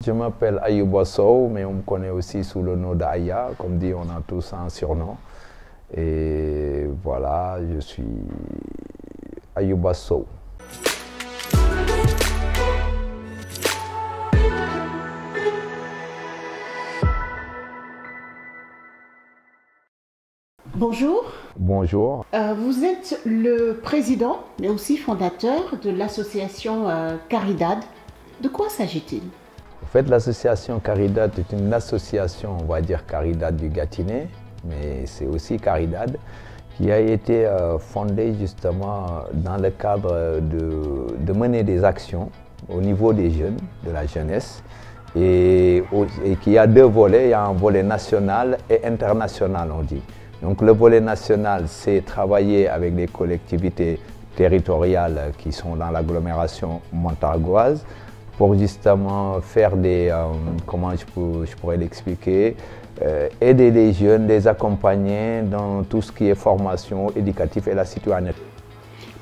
Je m'appelle Ayouba Sow, mais on me connaît aussi sous le nom d'Aya. Comme dit, on a tous un surnom. Et voilà, je suis Ayouba Sow. Bonjour. Bonjour. Vous êtes le président, mais aussi fondateur de l'association Caridad. De quoi s'agit-il? En fait, l'association Caridad est une association, on va dire Caridad du Gâtinais, mais c'est aussi Caridad, qui a été fondée justement dans le cadre de mener des actions au niveau des jeunes, de la jeunesse, et qui a deux volets. Il y a un volet national et international, on dit. Donc le volet national, c'est travailler avec les collectivités territoriales qui sont dans l'agglomération montargoise pour justement faire des, comment je pourrais l'expliquer, aider les jeunes, les accompagner dans tout ce qui est formation éducative et la citoyenneté.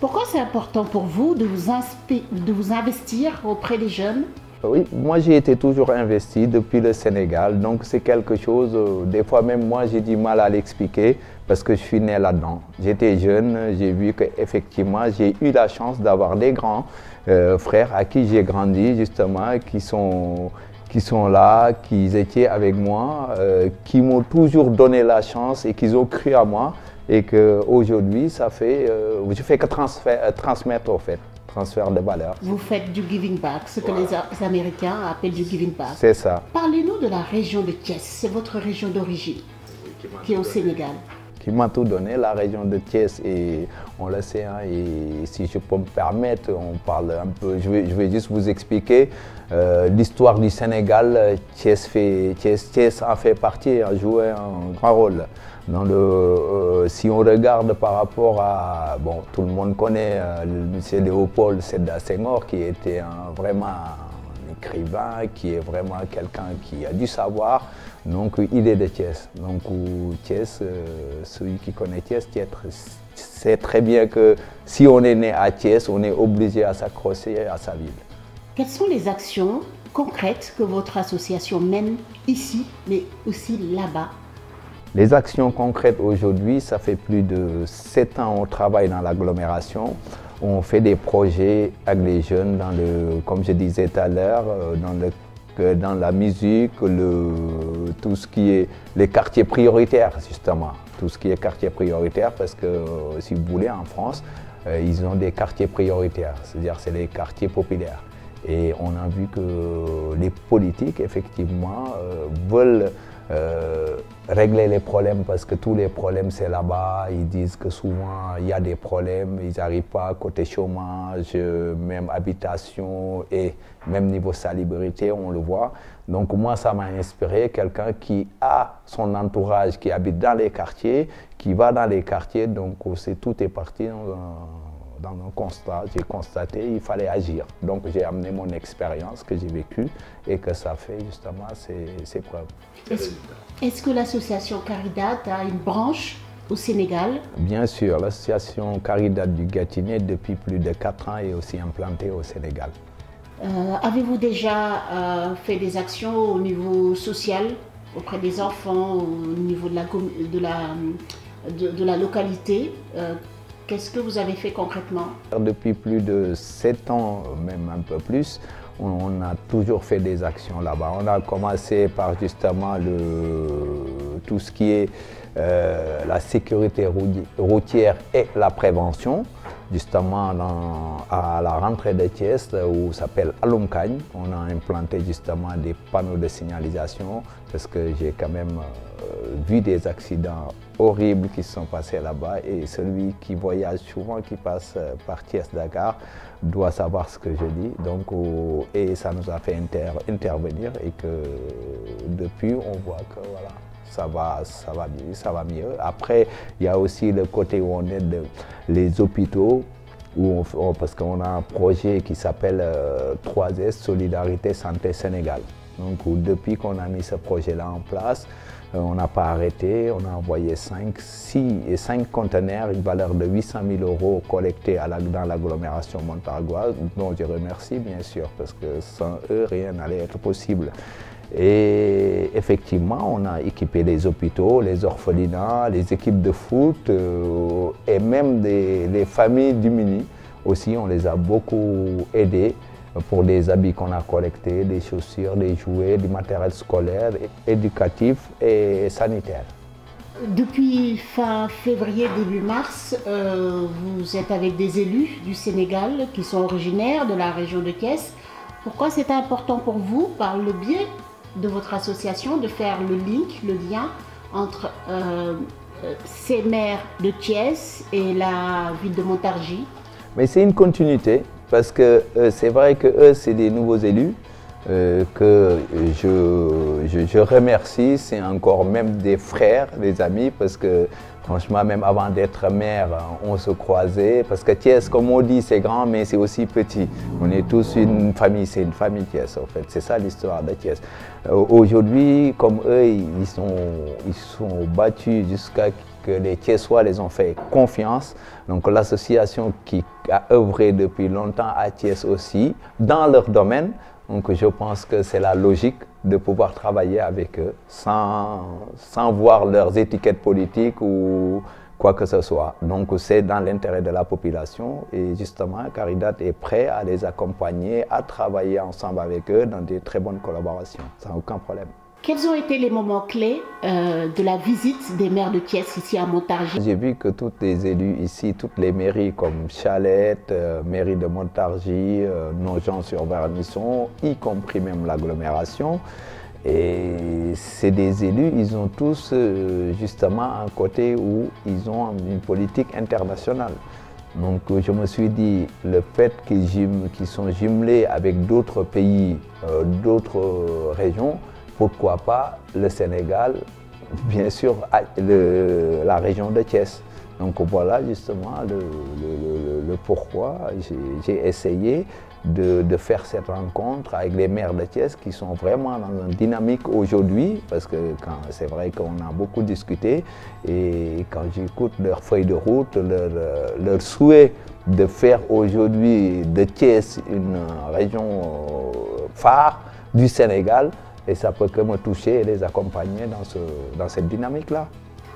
Pourquoi c'est important pour vous de vous investir auprès des jeunes? Oui, moi j'ai été toujours investi depuis le Sénégal, donc c'est quelque chose, des fois même moi j'ai du mal à l'expliquer parce que je suis né là-dedans. J'étais jeune, j'ai vu qu'effectivement j'ai eu la chance d'avoir des grands frères à qui j'ai grandi justement, qui sont là, qui étaient avec moi, qui m'ont toujours donné la chance et qui ont cru à moi et qu'aujourd'hui ça fait, je fais que transmettre au fait. Transfert de valeur. Vous faites du giving back, ce que les Américains appellent du giving back. C'est ça. Parlez-nous de la région de Thiès, c'est votre région d'origine, qui est au Sénégal. Qui m'a tout donné, la région de Thiès, et on le sait, hein, et si je peux me permettre, on parle un peu, je vais juste vous expliquer l'histoire du Sénégal. Thiès en fait partie, a joué un grand rôle. Si on regarde par rapport à, bon, tout le monde connaît M. Léopold Sédar Senghor, qui était vraiment un écrivain, qui est vraiment quelqu'un qui a du savoir, donc il est de Thiès. Donc Thiès, celui qui connaît Thiès sait très bien que si on est né à Thiès, on est obligé à s'accrocher à sa ville. Quelles sont les actions concrètes que votre association mène ici, mais aussi là-bas? Les actions concrètes aujourd'hui, ça fait plus de 7 ans qu'on travaille dans l'agglomération. On fait des projets avec les jeunes, comme je disais tout à l'heure, dans la musique, tout ce qui est les quartiers prioritaires justement. Tout ce qui est quartier prioritaire, parce que si vous voulez, en France, ils ont des quartiers prioritaires, c'est-à-dire c'est les quartiers populaires. Et on a vu que les politiques, effectivement, veulent régler les problèmes parce que tous les problèmes c'est là-bas. Ils disent que souvent il y a des problèmes, ils n'arrivent pas côté chômage, même habitation et même niveau salubrité, on le voit. Donc moi ça m'a inspiré, quelqu'un qui a son entourage, qui habite dans les quartiers, qui va dans les quartiers, donc tout est parti dans un constat, j'ai constaté il fallait agir. Donc j'ai amené mon expérience que j'ai vécue et que ça fait justement ses preuves. Est-ce que l'association Caridad a une branche au Sénégal? Bien sûr, l'association Caridad du Gâtinais depuis plus de 4 ans est aussi implantée au Sénégal. Avez-vous déjà fait des actions au niveau social, auprès des enfants, au niveau de la localité? Qu'est-ce que vous avez fait concrètement? Depuis plus de 7 ans, même un peu plus, on a toujours fait des actions là-bas. On a commencé par justement tout ce qui est la sécurité routière et la prévention. Justement à la rentrée de Thiès, où s'appelle Alumkagne, on a implanté justement des panneaux de signalisation parce que j'ai quand même vu des accidents horribles qui se sont passés là-bas, et celui qui voyage souvent, qui passe par Thiès-Dakar, doit savoir ce que je dis. Donc, et ça nous a fait intervenir, et que depuis on voit que voilà, ça va mieux. Après, il y a aussi le côté où on aide les hôpitaux parce qu'on a un projet qui s'appelle 3S, Solidarité Santé Sénégal. Donc depuis qu'on a mis ce projet-là en place, on n'a pas arrêté, on a envoyé 5 conteneurs, une valeur de 800 000 € collectés dans l'agglomération montargoise, dont je remercie bien sûr, parce que sans eux, rien n'allait être possible. Et effectivement, on a équipé les hôpitaux, les orphelinats, les équipes de foot et même les familles démunies aussi, on les a beaucoup aidés pour des habits qu'on a collectés, des chaussures, des jouets, du matériel scolaire, éducatif et sanitaire. Depuis fin février, début mars, vous êtes avec des élus du Sénégal qui sont originaires de la région de Thiès. Pourquoi c'est important pour vous, par le biais de votre association, de faire le lien entre ces maires de Thiès et la ville de Montargis? Mais c'est une continuité, parce que c'est vrai que eux, c'est des nouveaux élus que je remercie. C'est encore même des frères, des amis, parce que franchement, même avant d'être maire, on se croisait. Parce que Thiès, comme on dit, c'est grand, mais c'est aussi petit. On est tous une famille, c'est une famille Thiès, en fait. C'est ça l'histoire de Thiès. Aujourd'hui, comme eux, ils sont battus jusqu'à que les Thiessois les ont fait confiance. Donc l'association qui a œuvré depuis longtemps à Thiès aussi, dans leur domaine. Donc je pense que c'est la logique de pouvoir travailler avec eux sans voir leurs étiquettes politiques ou quoi que ce soit. Donc c'est dans l'intérêt de la population et justement Caridat est prêt à les accompagner, à travailler ensemble avec eux dans de très bonnes collaborations, sans aucun problème. Quels ont été les moments clés de la visite des maires de Thiès ici à Montargis? J'ai vu que tous les élus ici, toutes les mairies comme Chalette, mairie de Montargis, Nogent-sur-Vernisson, y compris même l'agglomération, et c'est des élus, ils ont tous justement un côté où ils ont une politique internationale. Donc je me suis dit, le fait qu'ils sont jumelés avec d'autres pays, d'autres régions, pourquoi pas le Sénégal, bien sûr la région de Thiès. Donc voilà justement le pourquoi j'ai essayé de faire cette rencontre avec les maires de Thiès qui sont vraiment dans une dynamique aujourd'hui, parce que c'est vrai qu'on a beaucoup discuté et quand j'écoute leur feuille de route, leur souhait de faire aujourd'hui de Thiès une région phare du Sénégal, et ça peut que me toucher et les accompagner dans cette dynamique-là.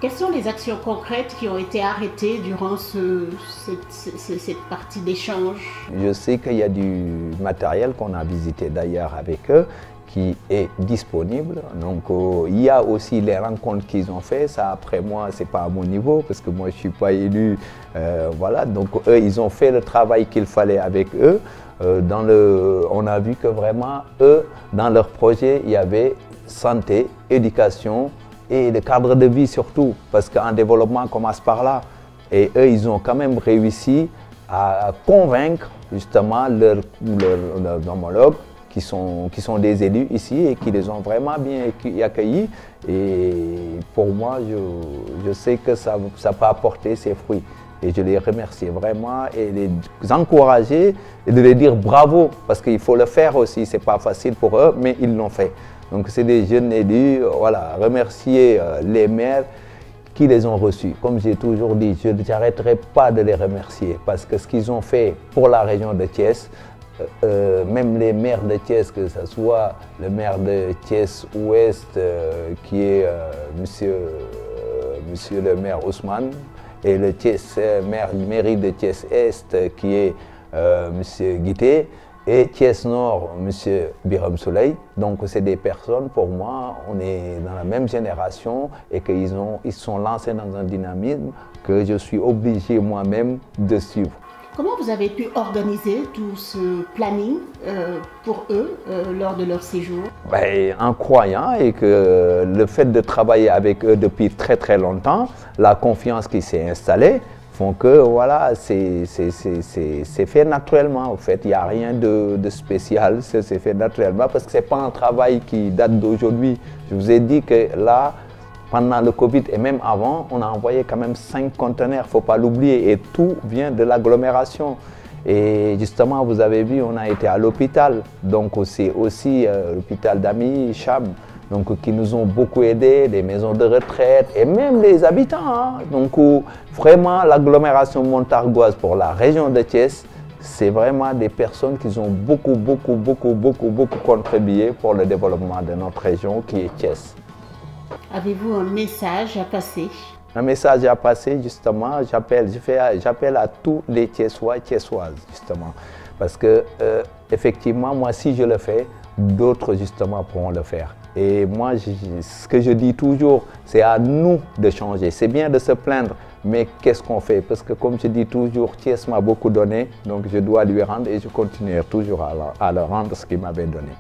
Quelles sont les actions concrètes qui ont été arrêtées durant cette partie d'échange? Je sais qu'il y a du matériel qu'on a visité d'ailleurs avec eux qui est disponible. Donc il y a aussi les rencontres qu'ils ont fait. Ça après moi, c'est pas à mon niveau parce que moi je suis pas élu. Voilà, donc eux ils ont fait le travail qu'il fallait avec eux. On a vu que vraiment, eux, dans leur projet, il y avait santé, éducation et le cadre de vie surtout, parce qu'un développement commence par là. Et eux, ils ont quand même réussi à convaincre justement leurs homologues qui sont des élus ici et qui les ont vraiment bien accueillis. Et pour moi, je sais que ça peut apporter ses fruits. Et je les remercie vraiment et les encourager et de les dire bravo parce qu'il faut le faire aussi, c'est pas facile pour eux, mais ils l'ont fait. Donc c'est des jeunes élus, voilà, remercier les maires qui les ont reçus. Comme j'ai toujours dit, je n'arrêterai pas de les remercier parce que ce qu'ils ont fait pour la région de Thiès, même les maires de Thiès, que ce soit le maire de Thiès-Ouest qui est monsieur le maire Ousmane, et le mairie de Thiès-Est qui est M. Guité, et Thiès-Nord, M. Biram Soleil. Donc c'est des personnes, pour moi, on est dans la même génération et qu'ils sont lancés dans un dynamisme que je suis obligé moi-même de suivre. Comment vous avez pu organiser tout ce planning pour eux lors de leur séjour? En croyant et que le fait de travailler avec eux depuis très très longtemps, la confiance qui s'est installée, font que voilà, c'est fait naturellement en fait. Il n'y a rien de spécial, c'est fait naturellement parce que ce n'est pas un travail qui date d'aujourd'hui. Je vous ai dit que là, Pendant le Covid et même avant, on a envoyé quand même 5 conteneurs, il ne faut pas l'oublier, et tout vient de l'agglomération. Et justement, vous avez vu, on a été à l'hôpital, donc c'est aussi l'hôpital d'Ami, Cham, donc qui nous ont beaucoup aidés, des maisons de retraite et même les habitants. Hein. Donc vraiment, l'agglomération montargoise pour la région de Thiès, c'est vraiment des personnes qui ont beaucoup contribué pour le développement de notre région qui est Thiès. Avez-vous un message à passer? Un message à passer, justement, j'appelle à tous les Thiessois et Thiessoises, justement. Parce que, effectivement, moi, si je le fais, d'autres, justement, pourront le faire. Et moi, ce que je dis toujours, c'est à nous de changer. C'est bien de se plaindre, mais qu'est-ce qu'on fait? Parce que, comme je dis toujours, Thiès m'a beaucoup donné, donc je dois lui rendre et je continuerai toujours à leur rendre ce qu'il m'avait donné.